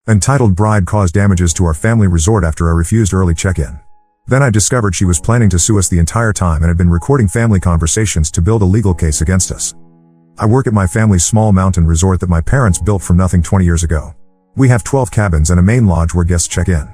Entitled Bride caused damages to our family resort after I refused early check-in. Then I discovered she was planning to sue us the entire time and had been recording family conversations to build a legal case against us. I work at my family's small mountain resort that my parents built from nothing 20 years ago. We have 12 cabins and a main lodge where guests check in.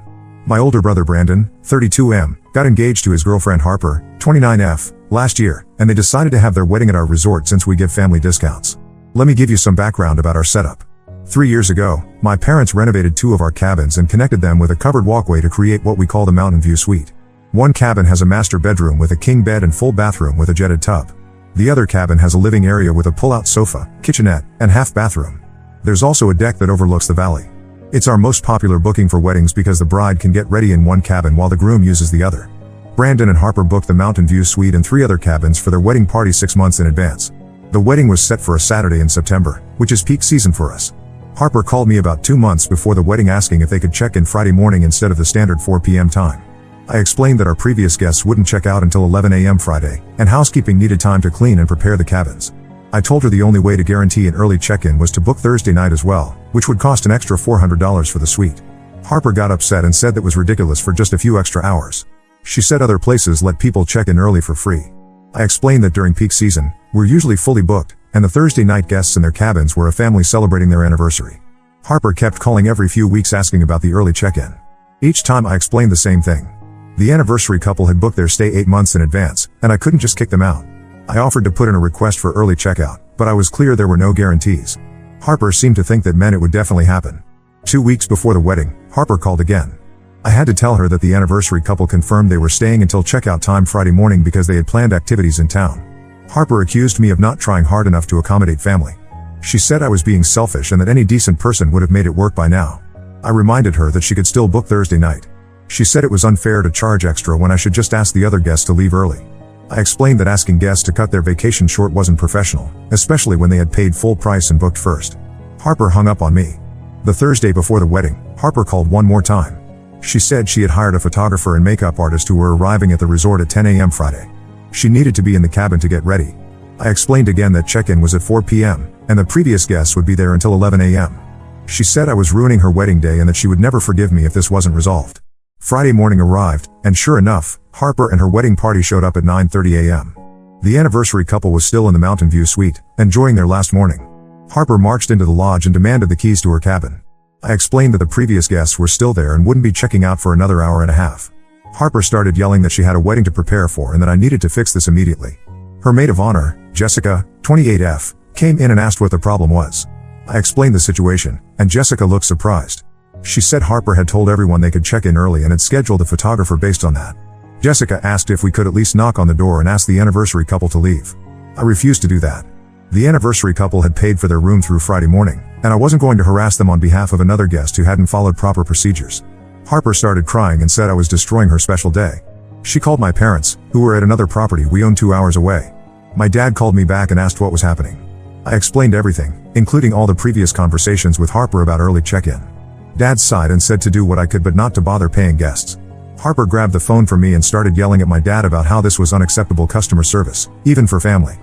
My older brother Brandon, 32M, got engaged to his girlfriend Harper, 29F, last year, and they decided to have their wedding at our resort since we give family discounts. Let me give you some background about our setup. 3 years ago, my parents renovated 2 of our cabins and connected them with a covered walkway to create what we call the Mountain View Suite. One cabin has a master bedroom with a king bed and full bathroom with a jetted tub. The other cabin has a living area with a pull-out sofa, kitchenette, and half bathroom. There's also a deck that overlooks the valley. It's our most popular booking for weddings because the bride can get ready in one cabin while the groom uses the other. Brandon and Harper booked the Mountain View Suite and 3 other cabins for their wedding party 6 months in advance. The wedding was set for a Saturday in September, which is peak season for us. Harper called me about 2 months before the wedding asking if they could check in Friday morning instead of the standard 4 p.m. time. I explained that our previous guests wouldn't check out until 11 a.m. Friday, and housekeeping needed time to clean and prepare the cabins. I told her the only way to guarantee an early check-in was to book Thursday night as well, which would cost an extra $400 for the suite. Harper got upset and said that was ridiculous for just a few extra hours. She said other places let people check in early for free. I explained that during peak season, we're usually fully booked, and the Thursday night guests in their cabins were a family celebrating their anniversary. Harper kept calling every few weeks asking about the early check-in. Each time I explained the same thing. The anniversary couple had booked their stay 8 months in advance, and I couldn't just kick them out. I offered to put in a request for early checkout, but I was clear there were no guarantees. Harper seemed to think that meant it would definitely happen. 2 weeks before the wedding, Harper called again. I had to tell her that the anniversary couple confirmed they were staying until checkout time Friday morning because they had planned activities in town. Harper accused me of not trying hard enough to accommodate family. She said I was being selfish and that any decent person would have made it work by now. I reminded her that she could still book Thursday night. She said it was unfair to charge extra when I should just ask the other guests to leave early. I explained that asking guests to cut their vacation short wasn't professional, especially when they had paid full price and booked first. Harper hung up on me. The Thursday before the wedding, Harper called one more time. She said she had hired a photographer and makeup artist who were arriving at the resort at 10 a.m. Friday. She needed to be in the cabin to get ready. I explained again that check-in was at 4 p.m., and the previous guests would be there until 11 a.m. She said I was ruining her wedding day and that she would never forgive me if this wasn't resolved. Friday morning arrived, and sure enough, Harper and her wedding party showed up at 9:30 a.m. The anniversary couple was still in the Mountain View Suite, enjoying their last morning. Harper marched into the lodge and demanded the keys to her cabin. I explained that the previous guests were still there and wouldn't be checking out for another hour and a half. Harper started yelling that she had a wedding to prepare for and that I needed to fix this immediately. Her maid of honor, Jessica, 28F, came in and asked what the problem was. I explained the situation, and Jessica looked surprised. She said Harper had told everyone they could check in early and had scheduled a photographer based on that. Jessica asked if we could at least knock on the door and ask the anniversary couple to leave. I refused to do that. The anniversary couple had paid for their room through Friday morning, and I wasn't going to harass them on behalf of another guest who hadn't followed proper procedures. Harper started crying and said I was destroying her special day. She called my parents, who were at another property we owned 2 hours away. My dad called me back and asked what was happening. I explained everything, including all the previous conversations with Harper about early check-in. Dad sighed and said to do what I could but not to bother paying guests. Harper grabbed the phone from me and started yelling at my dad about how this was unacceptable customer service, even for family.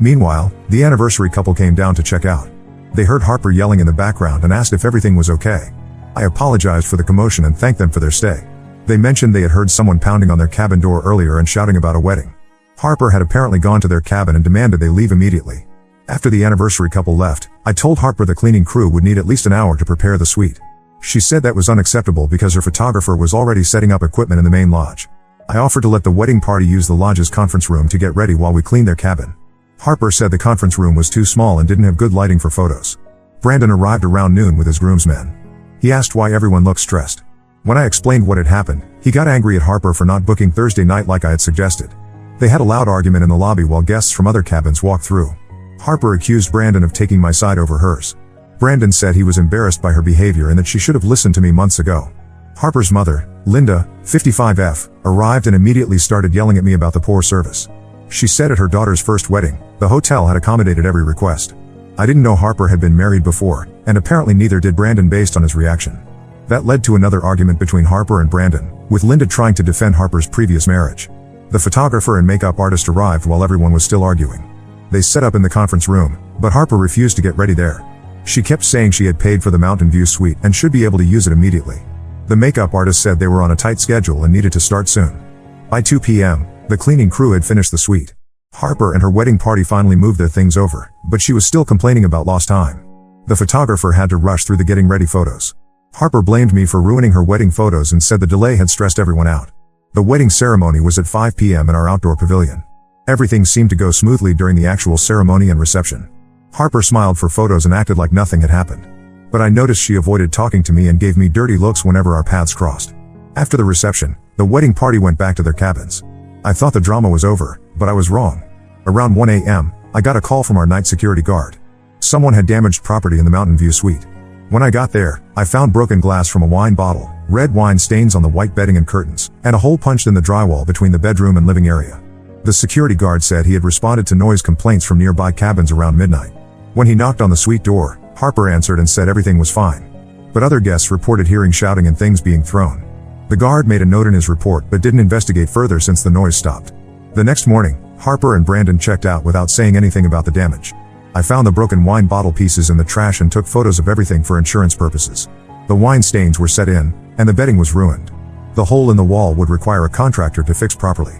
Meanwhile, the anniversary couple came down to check out. They heard Harper yelling in the background and asked if everything was okay. I apologized for the commotion and thanked them for their stay. They mentioned they had heard someone pounding on their cabin door earlier and shouting about a wedding. Harper had apparently gone to their cabin and demanded they leave immediately. After the anniversary couple left, I told Harper the cleaning crew would need at least an hour to prepare the suite. She said that was unacceptable because her photographer was already setting up equipment in the main lodge. I offered to let the wedding party use the lodge's conference room to get ready while we cleaned their cabin. Harper said the conference room was too small and didn't have good lighting for photos. Brandon arrived around noon with his groomsmen. He asked why everyone looked stressed. When I explained what had happened, he got angry at Harper for not booking Thursday night like I had suggested. They had a loud argument in the lobby while guests from other cabins walked through. Harper accused Brandon of taking my side over hers. Brandon said he was embarrassed by her behavior and that she should have listened to me months ago. Harper's mother, Linda, 55F, arrived and immediately started yelling at me about the poor service. She said at her daughter's first wedding, the hotel had accommodated every request. I didn't know Harper had been married before, and apparently neither did Brandon based on his reaction. That led to another argument between Harper and Brandon, with Linda trying to defend Harper's previous marriage. The photographer and makeup artist arrived while everyone was still arguing. They set up in the conference room, but Harper refused to get ready there. She kept saying she had paid for the Mountain View suite and should be able to use it immediately. The makeup artist said they were on a tight schedule and needed to start soon. By 2 p.m., the cleaning crew had finished the suite. Harper and her wedding party finally moved their things over, but she was still complaining about lost time. The photographer had to rush through the getting ready photos. Harper blamed me for ruining her wedding photos and said the delay had stressed everyone out. The wedding ceremony was at 5 p.m. in our outdoor pavilion. Everything seemed to go smoothly during the actual ceremony and reception. Harper smiled for photos and acted like nothing had happened. But I noticed she avoided talking to me and gave me dirty looks whenever our paths crossed. After the reception, the wedding party went back to their cabins. I thought the drama was over, but I was wrong. Around 1 a.m., I got a call from our night security guard. Someone had damaged property in the Mountain View suite. When I got there, I found broken glass from a wine bottle, red wine stains on the white bedding and curtains, and a hole punched in the drywall between the bedroom and living area. The security guard said he had responded to noise complaints from nearby cabins around midnight. When he knocked on the suite door, Harper answered and said everything was fine. But other guests reported hearing shouting and things being thrown. The guard made a note in his report but didn't investigate further since the noise stopped. The next morning, Harper and Brandon checked out without saying anything about the damage. I found the broken wine bottle pieces in the trash and took photos of everything for insurance purposes. The wine stains were set in, and the bedding was ruined. The hole in the wall would require a contractor to fix properly.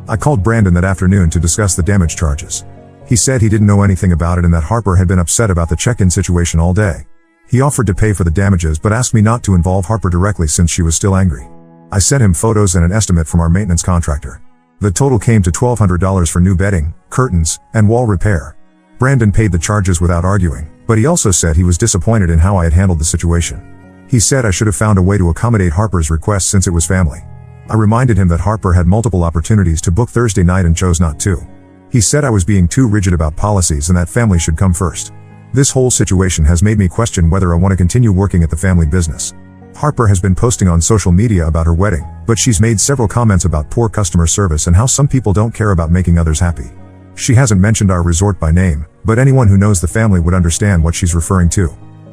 I called Brandon that afternoon to discuss the damage charges. He said he didn't know anything about it and that Harper had been upset about the check-in situation all day. He offered to pay for the damages but asked me not to involve Harper directly since she was still angry. I sent him photos and an estimate from our maintenance contractor. The total came to $1,200 for new bedding, curtains, and wall repair. Brandon paid the charges without arguing, but he also said he was disappointed in how I had handled the situation. He said I should have found a way to accommodate Harper's request since it was family. I reminded him that Harper had multiple opportunities to book Thursday night and chose not to. He said I was being too rigid about policies and that family should come first. This whole situation has made me question whether I want to continue working at the family business. Harper has been posting on social media about her wedding, but she's made several comments about poor customer service and how some people don't care about making others happy. She hasn't mentioned our resort by name, but anyone who knows the family would understand what she's referring to.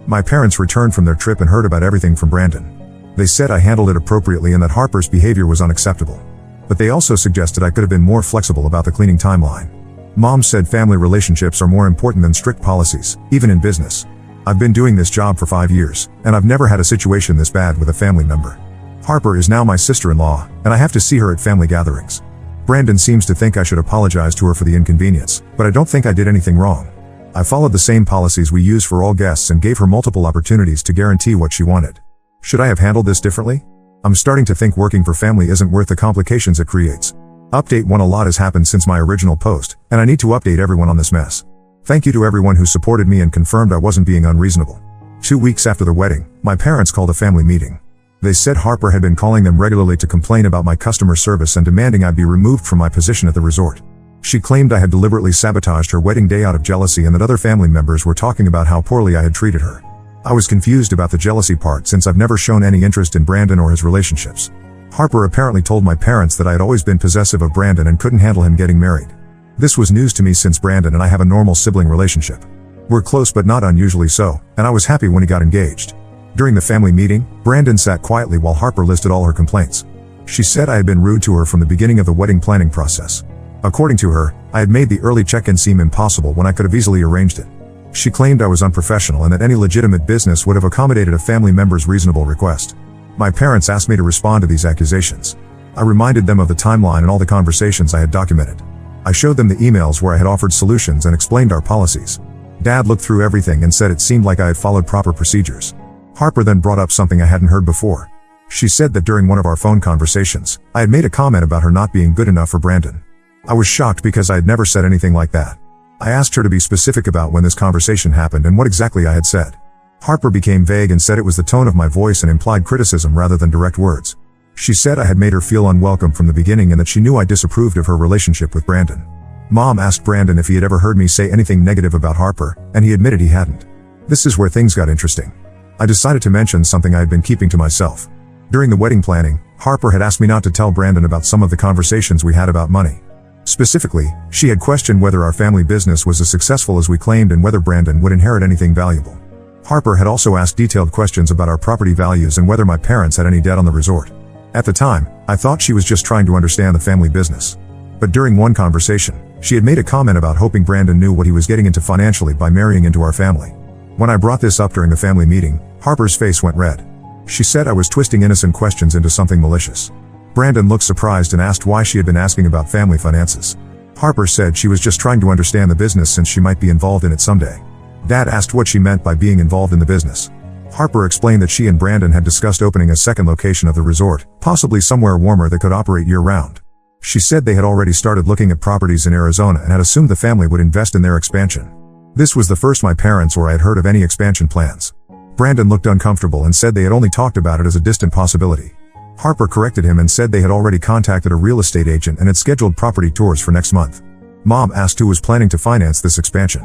My parents returned from their trip and heard about everything from Brandon. They said I handled it appropriately and that Harper's behavior was unacceptable. But they also suggested I could have been more flexible about the cleaning timeline. Mom said family relationships are more important than strict policies, even in business. I've been doing this job for 5 years, and I've never had a situation this bad with a family member. Harper is now my sister-in-law, and I have to see her at family gatherings. Brandon seems to think I should apologize to her for the inconvenience, but I don't think I did anything wrong. I followed the same policies we use for all guests and gave her multiple opportunities to guarantee what she wanted. Should I have handled this differently? I'm starting to think working for family isn't worth the complications it creates. Update 1: A lot has happened since my original post, and I need to update everyone on this mess. Thank you to everyone who supported me and confirmed I wasn't being unreasonable. 2 weeks after the wedding, my parents called a family meeting. They said Harper had been calling them regularly to complain about my customer service and demanding I be removed from my position at the resort. She claimed I had deliberately sabotaged her wedding day out of jealousy and that other family members were talking about how poorly I had treated her. I was confused about the jealousy part since I've never shown any interest in Brandon or his relationships. Harper apparently told my parents that I had always been possessive of Brandon and couldn't handle him getting married. This was news to me since Brandon and I have a normal sibling relationship. We're close but not unusually so, and I was happy when he got engaged. During the family meeting, Brandon sat quietly while Harper listed all her complaints. She said I had been rude to her from the beginning of the wedding planning process. According to her, I had made the early check-in seem impossible when I could have easily arranged it. She claimed I was unprofessional and that any legitimate business would have accommodated a family member's reasonable request. My parents asked me to respond to these accusations. I reminded them of the timeline and all the conversations I had documented. I showed them the emails where I had offered solutions and explained our policies. Dad looked through everything and said it seemed like I had followed proper procedures. Harper then brought up something I hadn't heard before. She said that during one of our phone conversations, I had made a comment about her not being good enough for Brandon. I was shocked because I had never said anything like that. I asked her to be specific about when this conversation happened and what exactly I had said. Harper became vague and said it was the tone of my voice and implied criticism rather than direct words. She said I had made her feel unwelcome from the beginning and that she knew I disapproved of her relationship with Brandon. Mom asked Brandon if he had ever heard me say anything negative about Harper, and he admitted he hadn't. This is where things got interesting. I decided to mention something I had been keeping to myself. During the wedding planning, Harper had asked me not to tell Brandon about some of the conversations we had about money. Specifically, she had questioned whether our family business was as successful as we claimed and whether Brandon would inherit anything valuable. Harper had also asked detailed questions about our property values and whether my parents had any debt on the resort. At the time, I thought she was just trying to understand the family business. But during one conversation, she had made a comment about hoping Brandon knew what he was getting into financially by marrying into our family. When I brought this up during the family meeting, Harper's face went red. She said I was twisting innocent questions into something malicious. Brandon looked surprised and asked why she had been asking about family finances. Harper said she was just trying to understand the business since she might be involved in it someday. Dad asked what she meant by being involved in the business. Harper explained that she and Brandon had discussed opening a second location of the resort, possibly somewhere warmer that could operate year-round. She said they had already started looking at properties in Arizona and had assumed the family would invest in their expansion. This was the first my parents or I had heard of any expansion plans. Brandon looked uncomfortable and said they had only talked about it as a distant possibility. Harper corrected him and said they had already contacted a real estate agent and had scheduled property tours for next month. Mom asked who was planning to finance this expansion.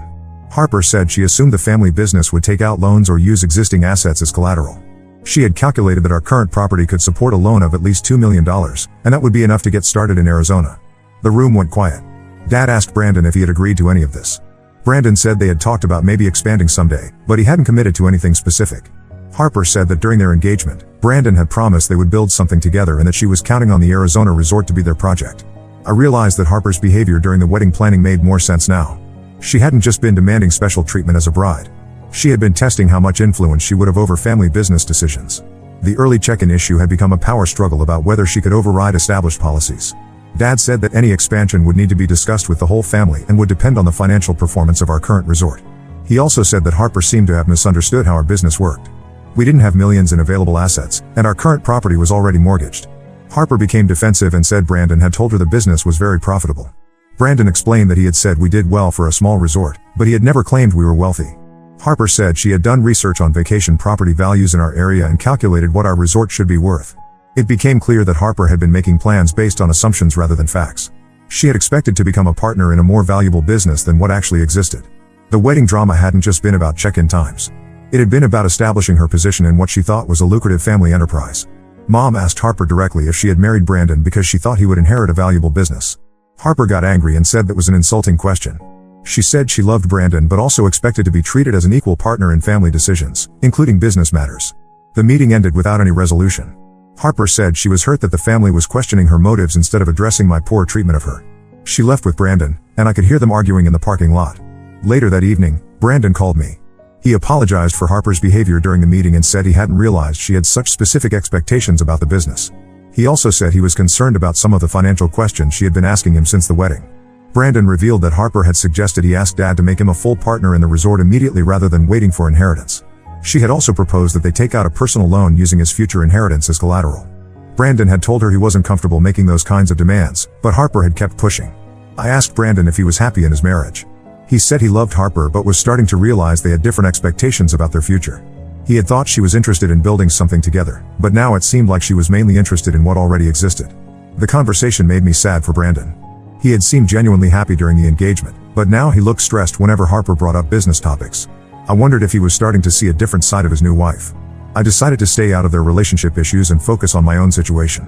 Harper said she assumed the family business would take out loans or use existing assets as collateral. She had calculated that our current property could support a loan of at least $2 million, and that would be enough to get started in Arizona. The room went quiet. Dad asked Brandon if he had agreed to any of this. Brandon said they had talked about maybe expanding someday, but he hadn't committed to anything specific. Harper said that during their engagement, Brandon had promised they would build something together and that she was counting on the Arizona resort to be their project. I realized that Harper's behavior during the wedding planning made more sense now. She hadn't just been demanding special treatment as a bride. She had been testing how much influence she would have over family business decisions. The early check-in issue had become a power struggle about whether she could override established policies. Dad said that any expansion would need to be discussed with the whole family and would depend on the financial performance of our current resort. He also said that Harper seemed to have misunderstood how our business worked. We didn't have millions in available assets, and our current property was already mortgaged. Harper became defensive and said Brandon had told her the business was very profitable. Brandon explained that he had said we did well for a small resort, but he had never claimed we were wealthy. Harper said she had done research on vacation property values in our area and calculated what our resort should be worth. It became clear that Harper had been making plans based on assumptions rather than facts. She had expected to become a partner in a more valuable business than what actually existed. The wedding drama hadn't just been about check-in times. It had been about establishing her position in what she thought was a lucrative family enterprise. Mom asked Harper directly if she had married Brandon because she thought he would inherit a valuable business. Harper got angry and said that was an insulting question. She said she loved Brandon but also expected to be treated as an equal partner in family decisions, including business matters. The meeting ended without any resolution. Harper said she was hurt that the family was questioning her motives instead of addressing my poor treatment of her. She left with Brandon, and I could hear them arguing in the parking lot. Later that evening, Brandon called me. He apologized for Harper's behavior during the meeting and said he hadn't realized she had such specific expectations about the business. He also said he was concerned about some of the financial questions she had been asking him since the wedding. Brandon revealed that Harper had suggested he ask Dad to make him a full partner in the resort immediately rather than waiting for inheritance. She had also proposed that they take out a personal loan using his future inheritance as collateral. Brandon had told her he wasn't comfortable making those kinds of demands, but Harper had kept pushing. I asked Brandon if he was happy in his marriage. He said he loved Harper but was starting to realize they had different expectations about their future. He had thought she was interested in building something together, but now it seemed like she was mainly interested in what already existed. The conversation made me sad for Brandon. He had seemed genuinely happy during the engagement, but now he looked stressed whenever Harper brought up business topics. I wondered if he was starting to see a different side of his new wife. I decided to stay out of their relationship issues and focus on my own situation.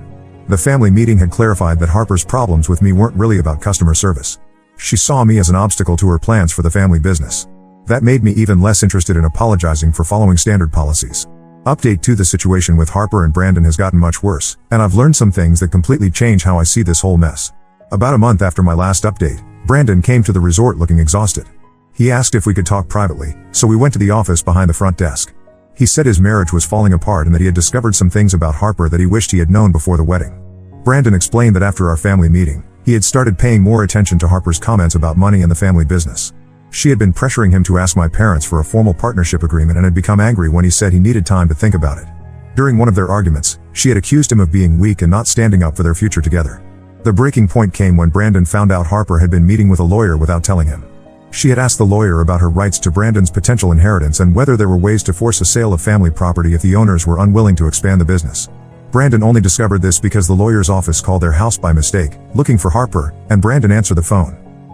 The family meeting had clarified that Harper's problems with me weren't really about customer service. She saw me as an obstacle to her plans for the family business. That made me even less interested in apologizing for following standard policies. Update 2: the situation with Harper and Brandon has gotten much worse, and I've learned some things that completely change how I see this whole mess. About a month after my last update, Brandon came to the resort looking exhausted. He asked if we could talk privately, so we went to the office behind the front desk. He said his marriage was falling apart and that he had discovered some things about Harper that he wished he had known before the wedding. Brandon explained that after our family meeting, he had started paying more attention to Harper's comments about money and the family business. She had been pressuring him to ask my parents for a formal partnership agreement and had become angry when he said he needed time to think about it. During one of their arguments, she had accused him of being weak and not standing up for their future together. The breaking point came when Brandon found out Harper had been meeting with a lawyer without telling him. She had asked the lawyer about her rights to Brandon's potential inheritance and whether there were ways to force a sale of family property if the owners were unwilling to expand the business. Brandon only discovered this because the lawyer's office called their house by mistake, looking for Harper, and Brandon answered the phone.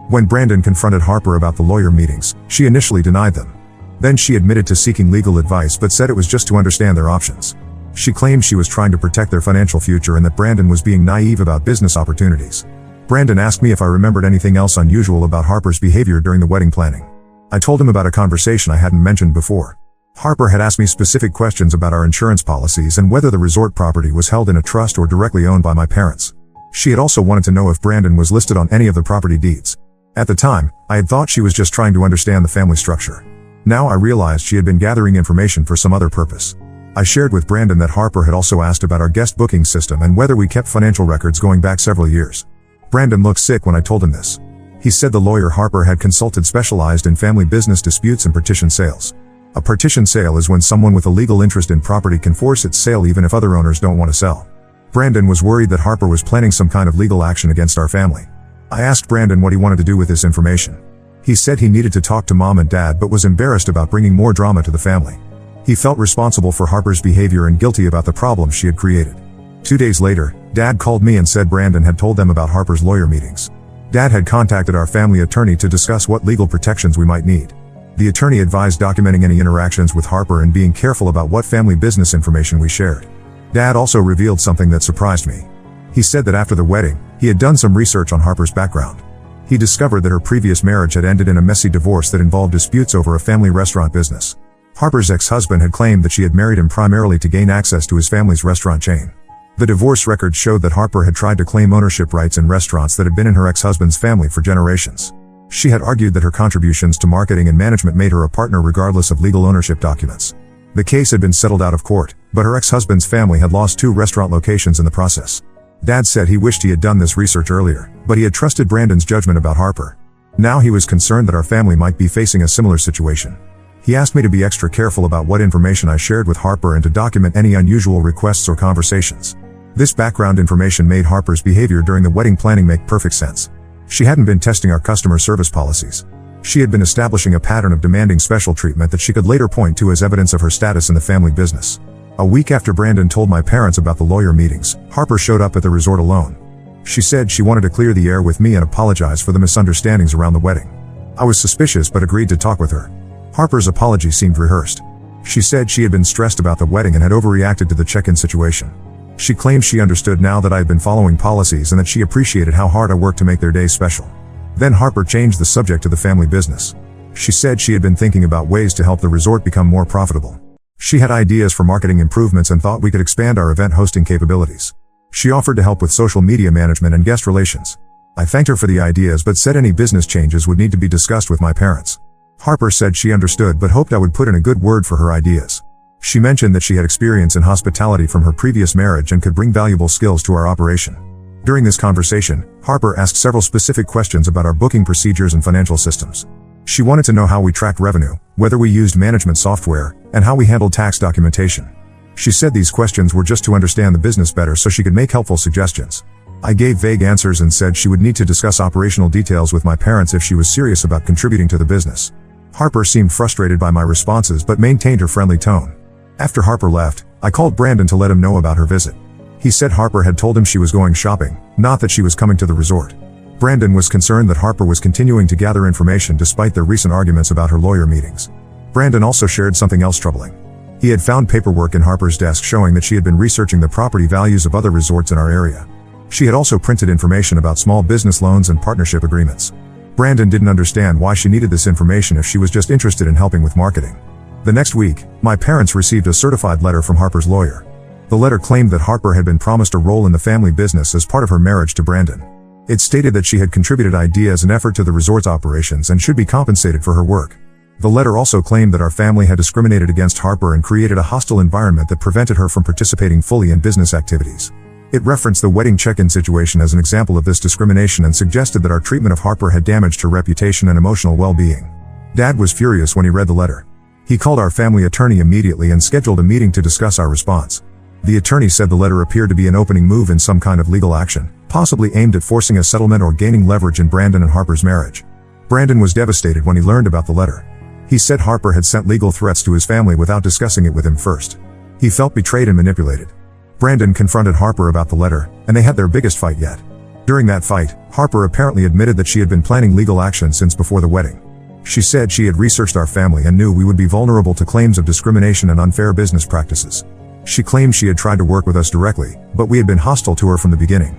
When Brandon confronted Harper about the lawyer meetings, she initially denied them. Then she admitted to seeking legal advice but said it was just to understand their options. She claimed she was trying to protect their financial future and that Brandon was being naive about business opportunities. Brandon asked me if I remembered anything else unusual about Harper's behavior during the wedding planning. I told him about a conversation I hadn't mentioned before. Harper had asked me specific questions about our insurance policies and whether the resort property was held in a trust or directly owned by my parents. She had also wanted to know if Brandon was listed on any of the property deeds. At the time, I had thought she was just trying to understand the family structure. Now I realized she had been gathering information for some other purpose. I shared with Brandon that Harper had also asked about our guest booking system and whether we kept financial records going back several years. Brandon looked sick when I told him this. He said the lawyer Harper had consulted specialized in family business disputes and partition sales. A partition sale is when someone with a legal interest in property can force its sale even if other owners don't want to sell. Brandon was worried that Harper was planning some kind of legal action against our family. I asked Brandon what he wanted to do with this information. He said he needed to talk to Mom and Dad but was embarrassed about bringing more drama to the family. He felt responsible for Harper's behavior and guilty about the problems she had created. 2 days later, Dad called me and said Brandon had told them about Harper's lawyer meetings. Dad had contacted our family attorney to discuss what legal protections we might need. The attorney advised documenting any interactions with Harper and being careful about what family business information we shared. Dad also revealed something that surprised me. He said that after the wedding, he had done some research on Harper's background. He discovered that her previous marriage had ended in a messy divorce that involved disputes over a family restaurant business. Harper's ex-husband had claimed that she had married him primarily to gain access to his family's restaurant chain. The divorce record showed that Harper had tried to claim ownership rights in restaurants that had been in her ex-husband's family for generations. She had argued that her contributions to marketing and management made her a partner regardless of legal ownership documents. The case had been settled out of court, but her ex-husband's family had lost 2 restaurant locations in the process. Dad said he wished he had done this research earlier, but he had trusted Brandon's judgment about Harper. Now he was concerned that our family might be facing a similar situation. He asked me to be extra careful about what information I shared with Harper and to document any unusual requests or conversations. This background information made Harper's behavior during the wedding planning make perfect sense. She hadn't been testing our customer service policies. She had been establishing a pattern of demanding special treatment that she could later point to as evidence of her status in the family business. A week after Brandon told my parents about the lawyer meetings, Harper showed up at the resort alone. She said she wanted to clear the air with me and apologize for the misunderstandings around the wedding. I was suspicious but agreed to talk with her. Harper's apology seemed rehearsed. She said she had been stressed about the wedding and had overreacted to the check-in situation. She claimed she understood now that I had been following policies and that she appreciated how hard I worked to make their day special. Then Harper changed the subject to the family business. She said she had been thinking about ways to help the resort become more profitable. She had ideas for marketing improvements and thought we could expand our event hosting capabilities. She offered to help with social media management and guest relations. I thanked her for the ideas but said any business changes would need to be discussed with my parents. Harper said she understood but hoped I would put in a good word for her ideas. She mentioned that she had experience in hospitality from her previous marriage and could bring valuable skills to our operation. During this conversation, Harper asked several specific questions about our booking procedures and financial systems. She wanted to know how we tracked revenue, whether we used management software, and how we handled tax documentation. She said these questions were just to understand the business better so she could make helpful suggestions. I gave vague answers and said she would need to discuss operational details with my parents if she was serious about contributing to the business. Harper seemed frustrated by my responses but maintained her friendly tone. After Harper left, I called Brandon to let him know about her visit. He said Harper had told him she was going shopping, not that she was coming to the resort. Brandon was concerned that Harper was continuing to gather information despite their recent arguments about her lawyer meetings. Brandon also shared something else troubling. He had found paperwork in Harper's desk showing that she had been researching the property values of other resorts in our area. She had also printed information about small business loans and partnership agreements. Brandon didn't understand why she needed this information if she was just interested in helping with marketing. The next week, my parents received a certified letter from Harper's lawyer. The letter claimed that Harper had been promised a role in the family business as part of her marriage to Brandon. It stated that she had contributed ideas and effort to the resort's operations and should be compensated for her work. The letter also claimed that our family had discriminated against Harper and created a hostile environment that prevented her from participating fully in business activities. It referenced the wedding check-in situation as an example of this discrimination and suggested that our treatment of Harper had damaged her reputation and emotional well-being. Dad was furious when he read the letter. He called our family attorney immediately and scheduled a meeting to discuss our response. The attorney said the letter appeared to be an opening move in some kind of legal action, possibly aimed at forcing a settlement or gaining leverage in Brandon and Harper's marriage. Brandon was devastated when he learned about the letter. He said Harper had sent legal threats to his family without discussing it with him first. He felt betrayed and manipulated. Brandon confronted Harper about the letter, and they had their biggest fight yet. During that fight, Harper apparently admitted that she had been planning legal action since before the wedding. She said she had researched our family and knew we would be vulnerable to claims of discrimination and unfair business practices. She claimed she had tried to work with us directly, but we had been hostile to her from the beginning.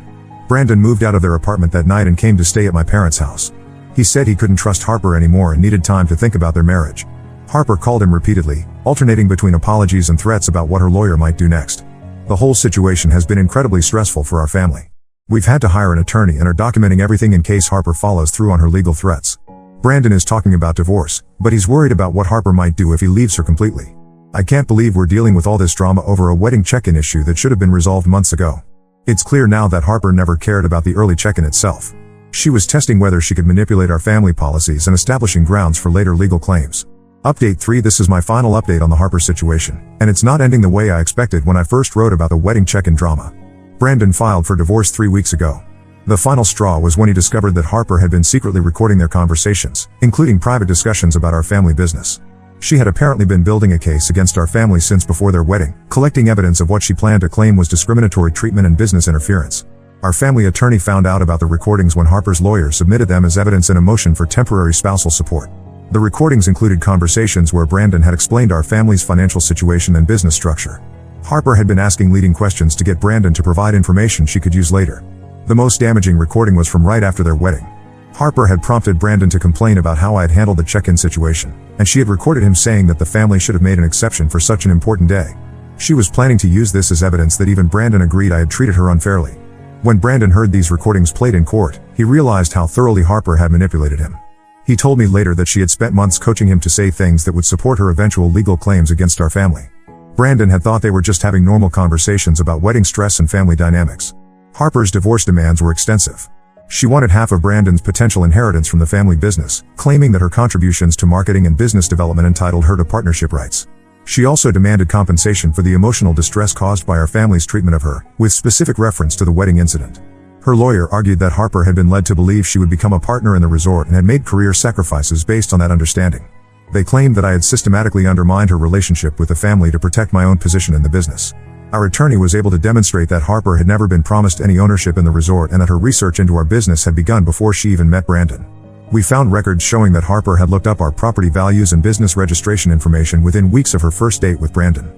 Brandon moved out of their apartment that night and came to stay at my parents' house. He said he couldn't trust Harper anymore and needed time to think about their marriage. Harper called him repeatedly, alternating between apologies and threats about what her lawyer might do next. The whole situation has been incredibly stressful for our family. We've had to hire an attorney and are documenting everything in case Harper follows through on her legal threats. Brandon is talking about divorce, but he's worried about what Harper might do if he leaves her completely. I can't believe we're dealing with all this drama over a wedding check-in issue that should have been resolved months ago. It's clear now that Harper never cared about the early check-in itself. She was testing whether she could manipulate our family policies and establishing grounds for later legal claims. Update 3. This is my final update on the Harper situation, and it's not ending the way I expected when I first wrote about the wedding check-in drama. Brandon filed for divorce 3 weeks ago. The final straw was when he discovered that Harper had been secretly recording their conversations, including private discussions about our family business. She had apparently been building a case against our family since before their wedding, collecting evidence of what she planned to claim was discriminatory treatment and business interference. Our family attorney found out about the recordings when Harper's lawyer submitted them as evidence in a motion for temporary spousal support. The recordings included conversations where Brandon had explained our family's financial situation and business structure. Harper had been asking leading questions to get Brandon to provide information she could use later. The most damaging recording was from right after their wedding. Harper had prompted Brandon to complain about how I had handled the check-in situation, and she had recorded him saying that the family should have made an exception for such an important day. She was planning to use this as evidence that even Brandon agreed I had treated her unfairly. When Brandon heard these recordings played in court, he realized how thoroughly Harper had manipulated him. He told me later that she had spent months coaching him to say things that would support her eventual legal claims against our family. Brandon had thought they were just having normal conversations about wedding stress and family dynamics. Harper's divorce demands were extensive. She wanted half of Brandon's potential inheritance from the family business, claiming that her contributions to marketing and business development entitled her to partnership rights. She also demanded compensation for the emotional distress caused by our family's treatment of her, with specific reference to the wedding incident. Her lawyer argued that Harper had been led to believe she would become a partner in the resort and had made career sacrifices based on that understanding. They claimed that I had systematically undermined her relationship with the family to protect my own position in the business. Our attorney was able to demonstrate that Harper had never been promised any ownership in the resort and that her research into our business had begun before she even met Brandon. We found records showing that Harper had looked up our property values and business registration information within weeks of her first date with Brandon.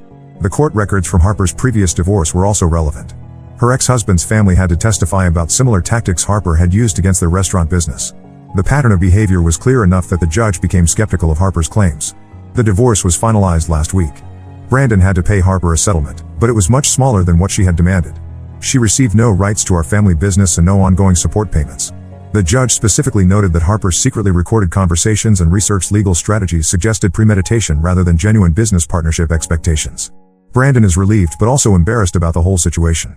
The court records from Harper's previous divorce were also relevant. Her ex-husband's family had to testify about similar tactics Harper had used against their restaurant business. The pattern of behavior was clear enough that the judge became skeptical of Harper's claims. The divorce was finalized last week. Brandon had to pay Harper a settlement, but it was much smaller than what she had demanded. She received no rights to our family business and no ongoing support payments. The judge specifically noted that Harper's secretly recorded conversations and researched legal strategies suggested premeditation rather than genuine business partnership expectations. Brandon is relieved but also embarrassed about the whole situation.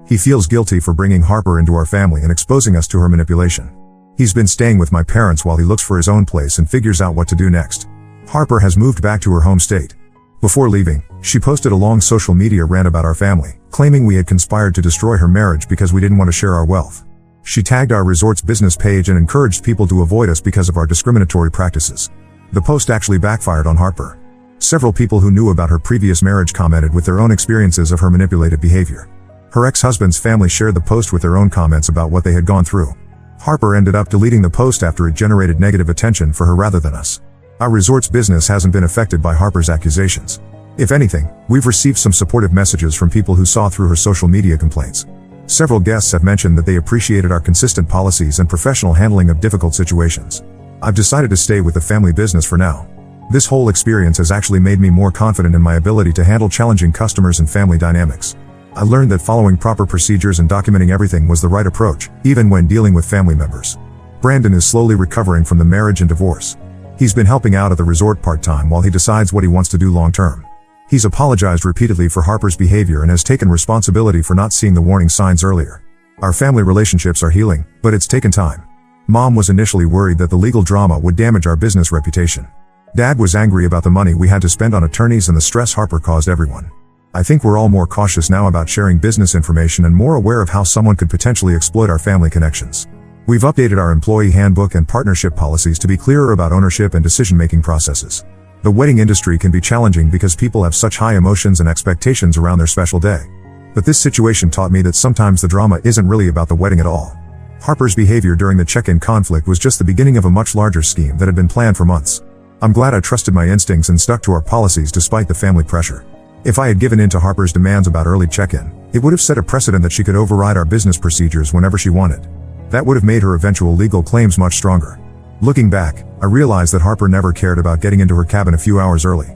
He feels guilty for bringing Harper into our family and exposing us to her manipulation. He's been staying with my parents while he looks for his own place and figures out what to do next. Harper has moved back to her home state. Before leaving, she posted a long social media rant about our family, claiming we had conspired to destroy her marriage because we didn't want to share our wealth. She tagged our resort's business page and encouraged people to avoid us because of our discriminatory practices. The post actually backfired on Harper. Several people who knew about her previous marriage commented with their own experiences of her manipulative behavior. Her ex-husband's family shared the post with their own comments about what they had gone through. Harper ended up deleting the post after it generated negative attention for her rather than us. Our resort's business hasn't been affected by Harper's accusations. If anything, we've received some supportive messages from people who saw through her social media complaints. Several guests have mentioned that they appreciated our consistent policies and professional handling of difficult situations. I've decided to stay with the family business for now. This whole experience has actually made me more confident in my ability to handle challenging customers and family dynamics. I learned that following proper procedures and documenting everything was the right approach, even when dealing with family members. Brandon is slowly recovering from the marriage and divorce. He's been helping out at the resort part-time while he decides what he wants to do long-term. He's apologized repeatedly for Harper's behavior and has taken responsibility for not seeing the warning signs earlier. Our family relationships are healing, but it's taken time. Mom was initially worried that the legal drama would damage our business reputation. Dad was angry about the money we had to spend on attorneys and the stress Harper caused everyone. I think we're all more cautious now about sharing business information and more aware of how someone could potentially exploit our family connections. We've updated our employee handbook and partnership policies to be clearer about ownership and decision-making processes. The wedding industry can be challenging because people have such high emotions and expectations around their special day. But this situation taught me that sometimes the drama isn't really about the wedding at all. Harper's behavior during the check-in conflict was just the beginning of a much larger scheme that had been planned for months. I'm glad I trusted my instincts and stuck to our policies despite the family pressure. If I had given in to Harper's demands about early check-in, it would have set a precedent that she could override our business procedures whenever she wanted. That would have made her eventual legal claims much stronger. Looking back, I realized that Harper never cared about getting into her cabin a few hours early.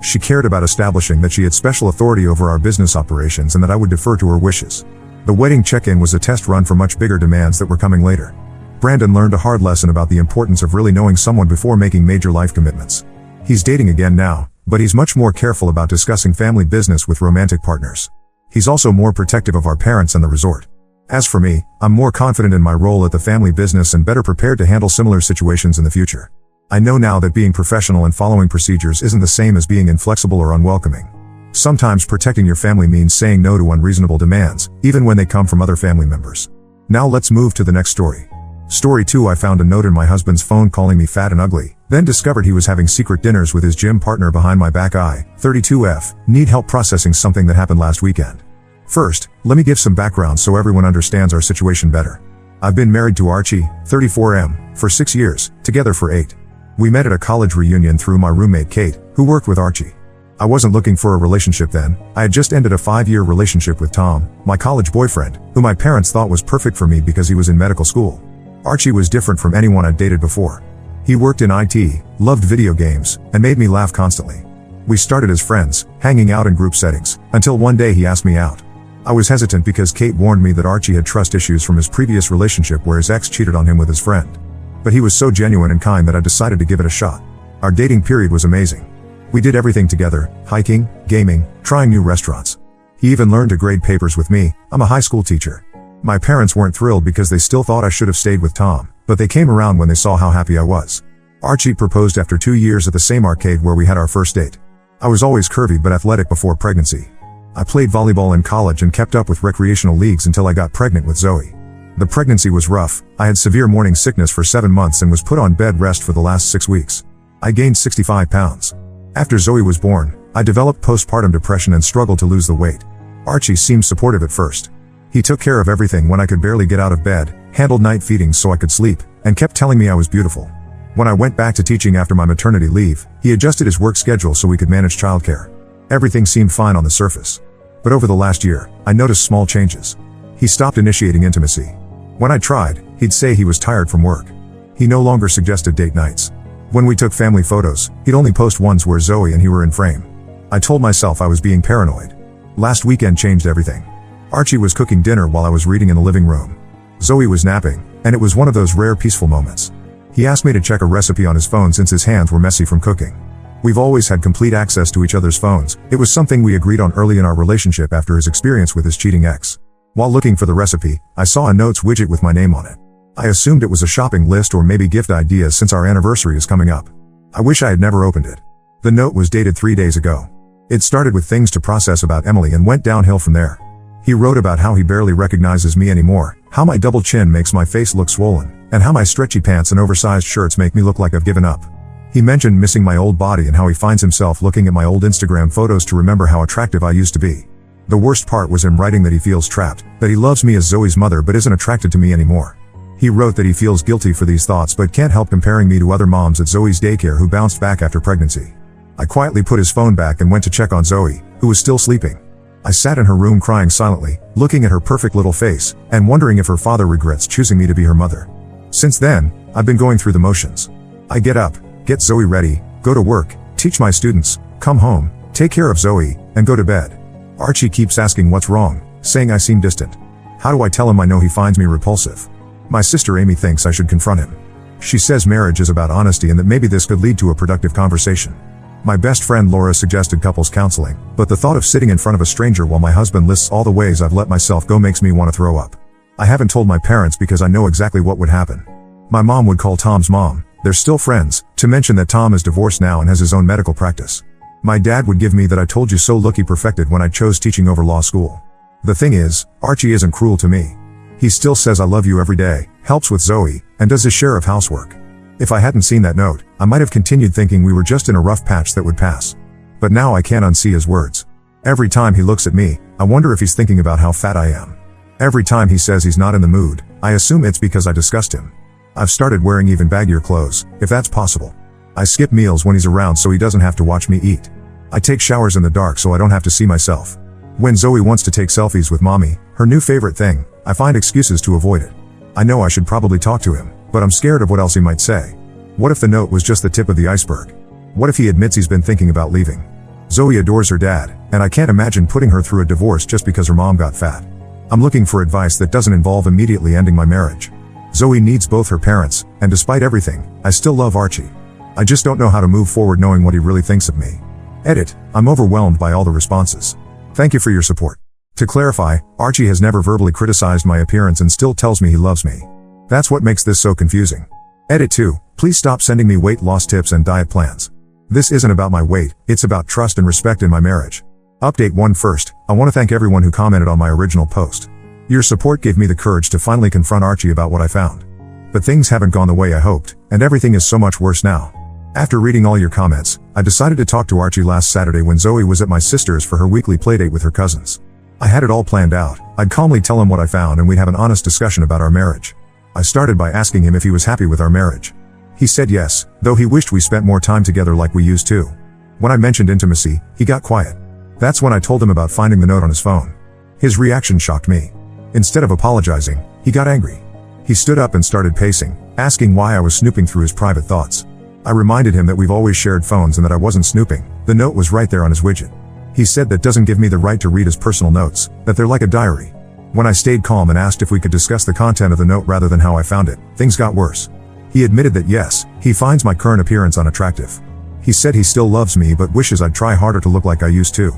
She cared about establishing that she had special authority over our business operations and that I would defer to her wishes. The wedding check-in was a test run for much bigger demands that were coming later. Brandon learned a hard lesson about the importance of really knowing someone before making major life commitments. He's dating again now, but he's much more careful about discussing family business with romantic partners. He's also more protective of our parents and the resort. As for me, I'm more confident in my role at the family business and better prepared to handle similar situations in the future. I know now that being professional and following procedures isn't the same as being inflexible or unwelcoming. Sometimes protecting your family means saying no to unreasonable demands, even when they come from other family members. Now let's move to the next story. Story 2. I found a note in my husband's phone calling me fat and ugly, then discovered he was having secret dinners with his gym partner behind my back. 32F, need help processing something that happened last weekend. First, let me give some background so everyone understands our situation better. I've been married to Archie, 34M, for 6 years, together for 8. We met at a college reunion through my roommate Kate, who worked with Archie. I wasn't looking for a relationship then. I had just ended a 5-year relationship with Tom, my college boyfriend, who my parents thought was perfect for me because he was in medical school. Archie was different from anyone I'd dated before. He worked in IT, loved video games, and made me laugh constantly. We started as friends, hanging out in group settings, until one day he asked me out. I was hesitant because Kate warned me that Archie had trust issues from his previous relationship where his ex cheated on him with his friend. But he was so genuine and kind that I decided to give it a shot. Our dating period was amazing. We did everything together, hiking, gaming, trying new restaurants. He even learned to grade papers with me. I'm a high school teacher. My parents weren't thrilled because they still thought I should have stayed with Tom, but they came around when they saw how happy I was. Archie proposed after 2 years at the same arcade where we had our first date. I was always curvy but athletic before pregnancy. I played volleyball in college and kept up with recreational leagues until I got pregnant with Zoe. The pregnancy was rough. I had severe morning sickness for 7 months and was put on bed rest for the last 6 weeks. I gained 65 pounds. After Zoe was born, I developed postpartum depression and struggled to lose the weight. Archie seemed supportive at first. He took care of everything when I could barely get out of bed, handled night feedings so I could sleep, and kept telling me I was beautiful. When I went back to teaching after my maternity leave, he adjusted his work schedule so we could manage childcare. Everything seemed fine on the surface. But over the last year, I noticed small changes. He stopped initiating intimacy. When I tried, he'd say he was tired from work. He no longer suggested date nights. When we took family photos, he'd only post ones where Zoe and he were in frame. I told myself I was being paranoid. Last weekend changed everything. Archie was cooking dinner while I was reading in the living room. Zoe was napping, and it was one of those rare peaceful moments. He asked me to check a recipe on his phone since his hands were messy from cooking. We've always had complete access to each other's phones. It was something we agreed on early in our relationship after his experience with his cheating ex. While looking for the recipe, I saw a notes widget with my name on it. I assumed it was a shopping list or maybe gift ideas since our anniversary is coming up. I wish I had never opened it. The note was dated 3 days ago. It started with things to process about Emily and went downhill from there. He wrote about how he barely recognizes me anymore, how my double chin makes my face look swollen, and how my stretchy pants and oversized shirts make me look like I've given up. He mentioned missing my old body and how he finds himself looking at my old Instagram photos to remember how attractive I used to be. The worst part was him writing that he feels trapped, that he loves me as Zoe's mother but isn't attracted to me anymore. He wrote that he feels guilty for these thoughts but can't help comparing me to other moms at Zoe's daycare who bounced back after pregnancy. I quietly put his phone back and went to check on Zoe, who was still sleeping. I sat in her room crying silently, looking at her perfect little face, and wondering if her father regrets choosing me to be her mother. Since then, I've been going through the motions. I get up, get Zoe ready, go to work, teach my students, come home, take care of Zoe, and go to bed. Archie keeps asking what's wrong, saying I seem distant. How do I tell him I know he finds me repulsive? My sister Amy thinks I should confront him. She says marriage is about honesty and that maybe this could lead to a productive conversation. My best friend Laura suggested couples counseling, but the thought of sitting in front of a stranger while my husband lists all the ways I've let myself go makes me want to throw up. I haven't told my parents because I know exactly what would happen. My mom would call Tom's mom, they're still friends, to mention that Tom is divorced now and has his own medical practice. My dad would give me that I told you so look he perfected when I chose teaching over law school. The thing is, Archie isn't cruel to me. He still says I love you every day, helps with Zoe, and does his share of housework. If I hadn't seen that note, I might have continued thinking we were just in a rough patch that would pass. But now I can't unsee his words. Every time he looks at me, I wonder if he's thinking about how fat I am. Every time he says he's not in the mood, I assume it's because I disgust him. I've started wearing even baggier clothes, if that's possible. I skip meals when he's around so he doesn't have to watch me eat. I take showers in the dark so I don't have to see myself. When Zoe wants to take selfies with mommy, her new favorite thing, I find excuses to avoid it. I know I should probably talk to him, but I'm scared of what else he might say. What if the note was just the tip of the iceberg? What if he admits he's been thinking about leaving? Zoe adores her dad, and I can't imagine putting her through a divorce just because her mom got fat. I'm looking for advice that doesn't involve immediately ending my marriage. Zoe needs both her parents, and despite everything, I still love Archie. I just don't know how to move forward knowing what he really thinks of me. Edit, I'm overwhelmed by all the responses. Thank you for your support. To clarify, Archie has never verbally criticized my appearance and still tells me he loves me. That's what makes this so confusing. Edit 2, please stop sending me weight loss tips and diet plans. This isn't about my weight, it's about trust and respect in my marriage. Update 1 first, I want to thank everyone who commented on my original post. Your support gave me the courage to finally confront Archie about what I found. But things haven't gone the way I hoped, and everything is so much worse now. After reading all your comments, I decided to talk to Archie last Saturday when Zoe was at my sister's for her weekly playdate with her cousins. I had it all planned out. I'd calmly tell him what I found and we'd have an honest discussion about our marriage. I started by asking him if he was happy with our marriage. He said yes, though he wished we spent more time together like we used to. When I mentioned intimacy, he got quiet. That's when I told him about finding the note on his phone. His reaction shocked me. Instead of apologizing, he got angry. He stood up and started pacing, asking why I was snooping through his private thoughts. I reminded him that we've always shared phones and that I wasn't snooping. The note was right there on his widget. He said that doesn't give me the right to read his personal notes, that they're like a diary. When I stayed calm and asked if we could discuss the content of the note rather than how I found it, things got worse. He admitted that yes, he finds my current appearance unattractive. He said he still loves me but wishes I'd try harder to look like I used to.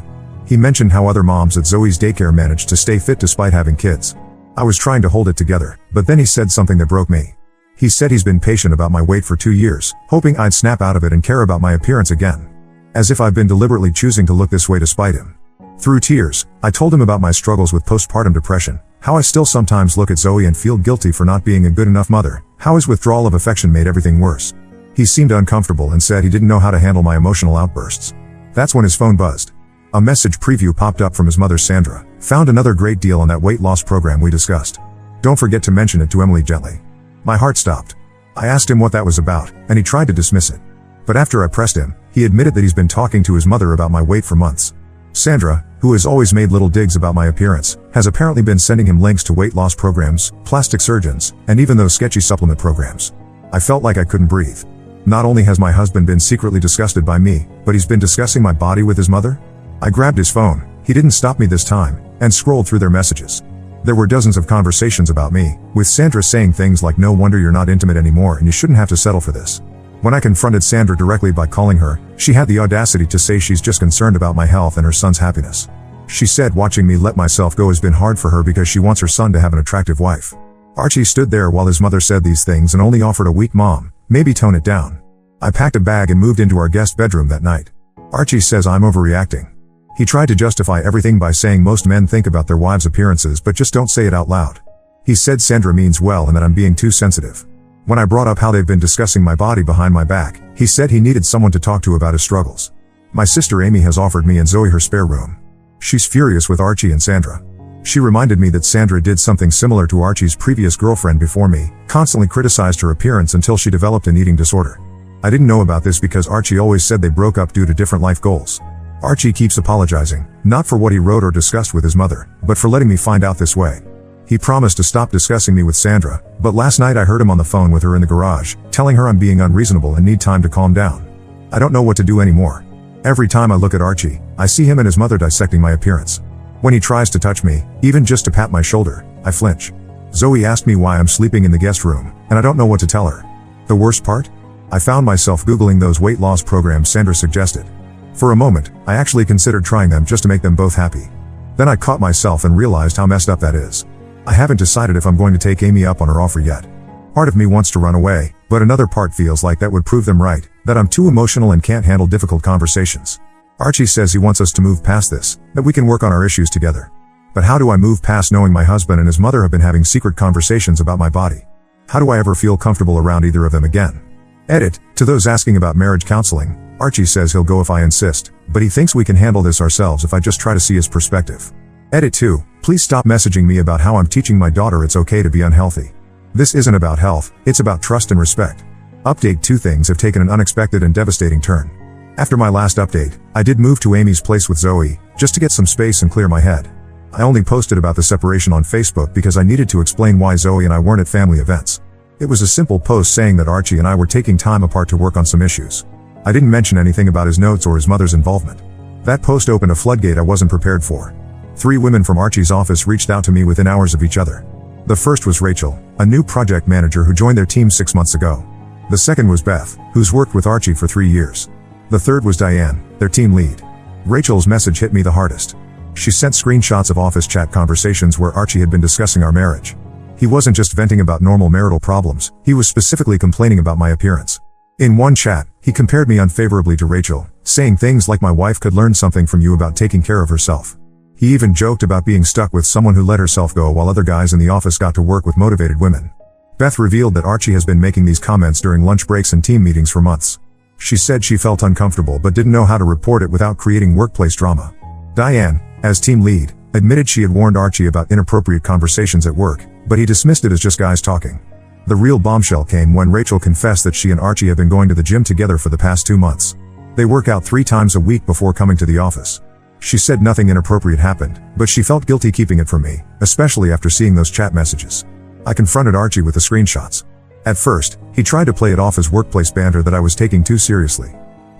He mentioned how other moms at Zoe's daycare managed to stay fit despite having kids. I was trying to hold it together, but then he said something that broke me. He said he's been patient about my weight for 2 years, hoping I'd snap out of it and care about my appearance again. As if I've been deliberately choosing to look this way despite him. Through tears, I told him about my struggles with postpartum depression, how I still sometimes look at Zoe and feel guilty for not being a good enough mother, how his withdrawal of affection made everything worse. He seemed uncomfortable and said he didn't know how to handle my emotional outbursts. That's when his phone buzzed. A message preview popped up from his mother Sandra. Found another great deal on that weight loss program we discussed. Don't forget to mention it to Emily gently. My heart stopped. I asked him what that was about, and he tried to dismiss it. But after I pressed him, he admitted that he's been talking to his mother about my weight for months. Sandra, who has always made little digs about my appearance, has apparently been sending him links to weight loss programs, plastic surgeons, and even those sketchy supplement programs. I felt like I couldn't breathe. Not only has my husband been secretly disgusted by me, but he's been discussing my body with his mother? I grabbed his phone, he didn't stop me this time, and scrolled through their messages. There were dozens of conversations about me, with Sandra saying things like no wonder you're not intimate anymore and you shouldn't have to settle for this. When I confronted Sandra directly by calling her, she had the audacity to say she's just concerned about my health and her son's happiness. She said watching me let myself go has been hard for her because she wants her son to have an attractive wife. Archie stood there while his mother said these things and only offered a weak mom, maybe tone it down. I packed a bag and moved into our guest bedroom that night. Archie says I'm overreacting. He tried to justify everything by saying most men think about their wives' appearances but just don't say it out loud. He said Sandra means well and that I'm being too sensitive. When I brought up how they've been discussing my body behind my back, he said he needed someone to talk to about his struggles. My sister Amy has offered me and Zoe her spare room. She's furious with Archie and Sandra. She reminded me that Sandra did something similar to Archie's previous girlfriend before me, constantly criticized her appearance until she developed an eating disorder. I didn't know about this because Archie always said they broke up due to different life goals. Archie keeps apologizing, not for what he wrote or discussed with his mother, but for letting me find out this way. He promised to stop discussing me with Sandra, but last night I heard him on the phone with her in the garage, telling her I'm being unreasonable and need time to calm down. I don't know what to do anymore. Every time I look at Archie, I see him and his mother dissecting my appearance. When he tries to touch me, even just to pat my shoulder, I flinch. Zoe asked me why I'm sleeping in the guest room, and I don't know what to tell her. The worst part? I found myself Googling those weight loss programs Sandra suggested. For a moment, I actually considered trying them just to make them both happy. Then I caught myself and realized how messed up that is. I haven't decided if I'm going to take Amy up on her offer yet. Part of me wants to run away, but another part feels like that would prove them right, that I'm too emotional and can't handle difficult conversations. Archie says he wants us to move past this, that we can work on our issues together. But how do I move past knowing my husband and his mother have been having secret conversations about my body? How do I ever feel comfortable around either of them again? Edit, to those asking about marriage counseling, Archie says he'll go if I insist, but he thinks we can handle this ourselves if I just try to see his perspective. Edit 2, please stop messaging me about how I'm teaching my daughter it's okay to be unhealthy. This isn't about health, it's about trust and respect. Update 2 things have taken an unexpected and devastating turn. After my last update, I did move to Amy's place with Zoe, just to get some space and clear my head. I only posted about the separation on Facebook because I needed to explain why Zoe and I weren't at family events. It was a simple post saying that Archie and I were taking time apart to work on some issues. I didn't mention anything about his notes or his mother's involvement. That post opened a floodgate I wasn't prepared for. 3 women from Archie's office reached out to me within hours of each other. The first was Rachel, a new project manager who joined their team 6 months ago. The second was Beth, who's worked with Archie for 3 years. The third was Diane, their team lead. Rachel's message hit me the hardest. She sent screenshots of office chat conversations where Archie had been discussing our marriage. He wasn't just venting about normal marital problems, he was specifically complaining about my appearance. In one chat, he compared me unfavorably to Rachel, saying things like my wife could learn something from you about taking care of herself. He even joked about being stuck with someone who let herself go while other guys in the office got to work with motivated women. Beth revealed that Archie has been making these comments during lunch breaks and team meetings for months. She said she felt uncomfortable but didn't know how to report it without creating workplace drama. Diane, as team lead, admitted she had warned Archie about inappropriate conversations at work, but he dismissed it as just guys talking. The real bombshell came when Rachel confessed that she and Archie have been going to the gym together for the past 2 months. They work out 3 times a week before coming to the office. She said nothing inappropriate happened, but she felt guilty keeping it from me, especially after seeing those chat messages. I confronted Archie with the screenshots. At first, he tried to play it off as workplace banter that I was taking too seriously.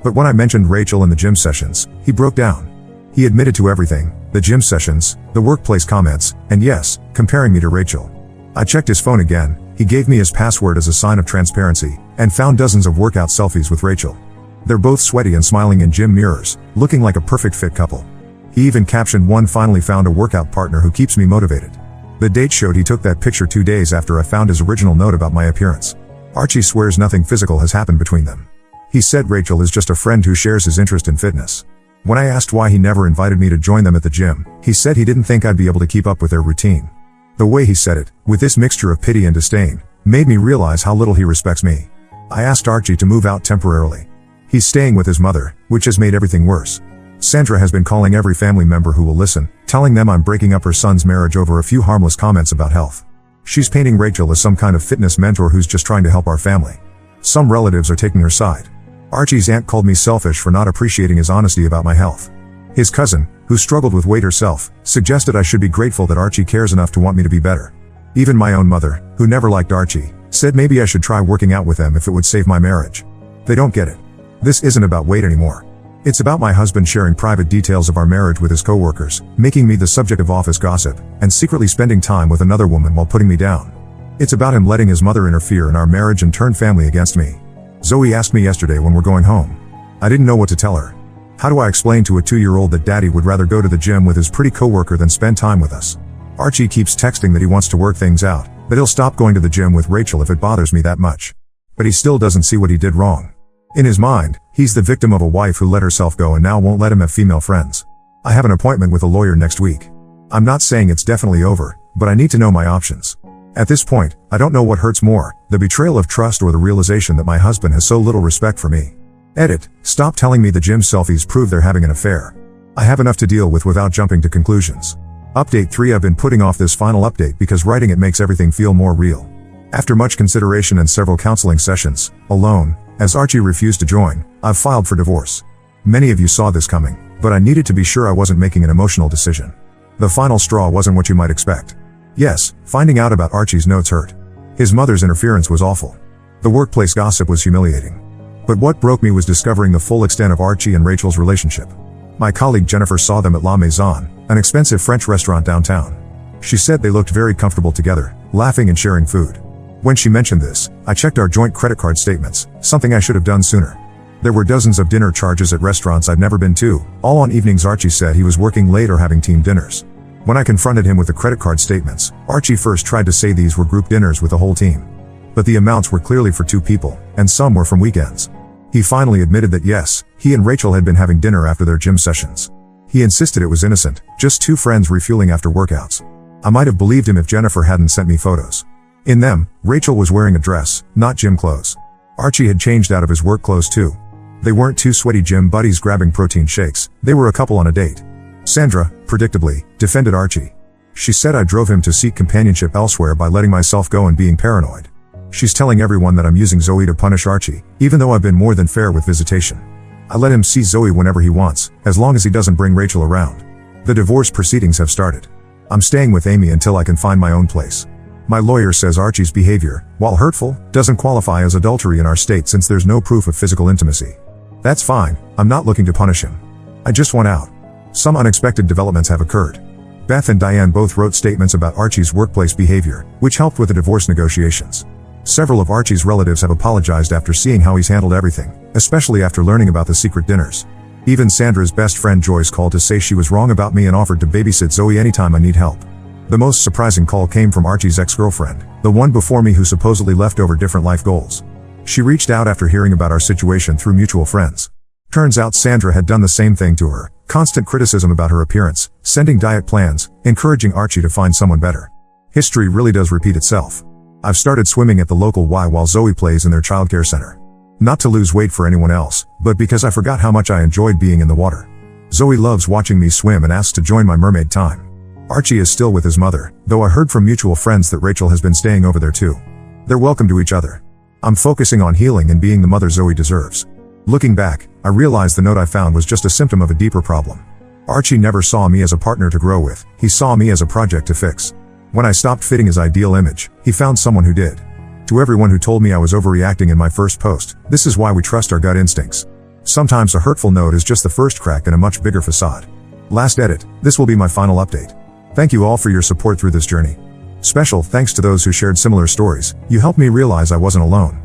But when I mentioned Rachel and the gym sessions, he broke down. He admitted to everything, the gym sessions, the workplace comments, and yes, comparing me to Rachel. I checked his phone again, he gave me his password as a sign of transparency, and found dozens of workout selfies with Rachel. They're both sweaty and smiling in gym mirrors, looking like a perfect fit couple. He even captioned one finally found a workout partner who keeps me motivated. The date showed he took that picture 2 days after I found his original note about my appearance. Archie swears nothing physical has happened between them. He said Rachel is just a friend who shares his interest in fitness. When I asked why he never invited me to join them at the gym, he said he didn't think I'd be able to keep up with their routine. The way he said it, with this mixture of pity and disdain, made me realize how little he respects me. I asked Archie to move out temporarily. He's staying with his mother, which has made everything worse. Sandra has been calling every family member who will listen, telling them I'm breaking up her son's marriage over a few harmless comments about health. She's painting Rachel as some kind of fitness mentor who's just trying to help our family. Some relatives are taking her side. Archie's aunt called me selfish for not appreciating his honesty about my health. His cousin, who struggled with weight herself, suggested I should be grateful that Archie cares enough to want me to be better. Even my own mother, who never liked Archie, said maybe I should try working out with them if it would save my marriage. They don't get it. This isn't about weight anymore. It's about my husband sharing private details of our marriage with his coworkers, making me the subject of office gossip, and secretly spending time with another woman while putting me down. It's about him letting his mother interfere in our marriage and turn family against me. Zoe asked me yesterday when we're going home. I didn't know what to tell her. How do I explain to a 2-year-old that daddy would rather go to the gym with his pretty coworker than spend time with us? Archie keeps texting that he wants to work things out, that he'll stop going to the gym with Rachel if it bothers me that much. But he still doesn't see what he did wrong. In his mind, he's the victim of a wife who let herself go and now won't let him have female friends. I have an appointment with a lawyer next week. I'm not saying it's definitely over, but I need to know my options. At this point, I don't know what hurts more, the betrayal of trust or the realization that my husband has so little respect for me. Edit, stop telling me the gym selfies prove they're having an affair. I have enough to deal with without jumping to conclusions. Update 3. I've been putting off this final update because writing it makes everything feel more real. After much consideration and several counseling sessions, alone, as Archie refused to join, I've filed for divorce. Many of you saw this coming, but I needed to be sure I wasn't making an emotional decision. The final straw wasn't what you might expect. Yes, finding out about Archie's notes hurt. His mother's interference was awful. The workplace gossip was humiliating. But what broke me was discovering the full extent of Archie and Rachel's relationship. My colleague Jennifer saw them at La Maison, an expensive French restaurant downtown. She said they looked very comfortable together, laughing and sharing food. When she mentioned this, I checked our joint credit card statements, something I should have done sooner. There were dozens of dinner charges at restaurants I'd never been to, all on evenings Archie said he was working late or having team dinners. When I confronted him with the credit card statements, Archie first tried to say these were group dinners with the whole team. But the amounts were clearly for 2 people, and some were from weekends. He finally admitted that yes, he and Rachel had been having dinner after their gym sessions. He insisted it was innocent, just 2 friends refueling after workouts. I might have believed him if Jennifer hadn't sent me photos. In them, Rachel was wearing a dress, not gym clothes. Archie had changed out of his work clothes too. They weren't 2 sweaty gym buddies grabbing protein shakes, they were a couple on a date. Sandra, predictably, defended Archie. She said I drove him to seek companionship elsewhere by letting myself go and being paranoid. She's telling everyone that I'm using Zoe to punish Archie, even though I've been more than fair with visitation. I let him see Zoe whenever he wants, as long as he doesn't bring Rachel around. The divorce proceedings have started. I'm staying with Amy until I can find my own place. My lawyer says Archie's behavior, while hurtful, doesn't qualify as adultery in our state since there's no proof of physical intimacy. That's fine, I'm not looking to punish him. I just want out. Some unexpected developments have occurred. Beth and Diane both wrote statements about Archie's workplace behavior, which helped with the divorce negotiations. Several of Archie's relatives have apologized after seeing how he's handled everything, especially after learning about the secret dinners. Even Sandra's best friend Joyce called to say she was wrong about me and offered to babysit Zoe anytime I need help. The most surprising call came from Archie's ex-girlfriend, the one before me who supposedly left over different life goals. She reached out after hearing about our situation through mutual friends. Turns out Sandra had done the same thing to her, constant criticism about her appearance, sending diet plans, encouraging Archie to find someone better. History really does repeat itself. I've started swimming at the local Y while Zoe plays in their childcare center. Not to lose weight for anyone else, but because I forgot how much I enjoyed being in the water. Zoe loves watching me swim and asks to join my mermaid time. Archie is still with his mother, though I heard from mutual friends that Rachel has been staying over there too. They're welcome to each other. I'm focusing on healing and being the mother Zoe deserves. Looking back, I realized the note I found was just a symptom of a deeper problem. Archie never saw me as a partner to grow with, he saw me as a project to fix. When I stopped fitting his ideal image, he found someone who did. To everyone who told me I was overreacting in my first post, this is why we trust our gut instincts. Sometimes a hurtful note is just the first crack in a much bigger facade. Last edit, this will be my final update. Thank you all for your support through this journey. Special thanks to those who shared similar stories, you helped me realize I wasn't alone.